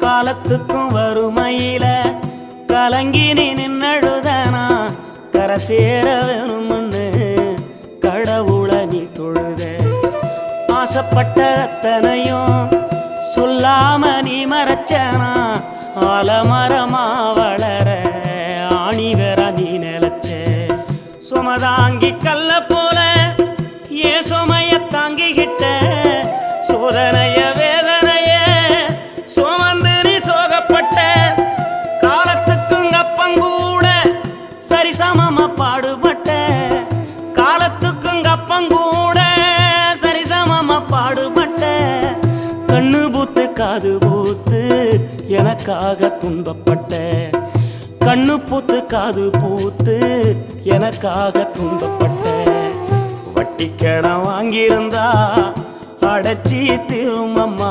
காலத்துக்கும் வறுமையில கலங்கி நீ நின்னழுதனா கரை சேர வேணும்னு கடவுளை நீ தொழுத ஆசைப்பட்ட அத்தனையும் சொல்லாம நீ மறைச்சனா ஆலமரமா வளர ஆணிவர நீ நிலச்ச சுமதாங்கி கல்ல போல ஏ சுமைய தாங்கிக்கிட்ட சோதனைய வேதனைய சுமந்து நீ சோகப்பட்ட காலத்துக்கும் அப்பங்கூட சரிசமமா பாடுபட்ட காலத்துக்கும் அப்பங்கூட சரிசமமா பாடுபட்ட கண்ணு பூத்து காது பூத்து எனக்காக துன்பப்பட்ட கண்ணு பூத்து காது பூத்து எனக்காக துன்பப்பட்ட வட்டி கடன் வாங்கியிருந்தா அடைச்சி திரும்பம்மா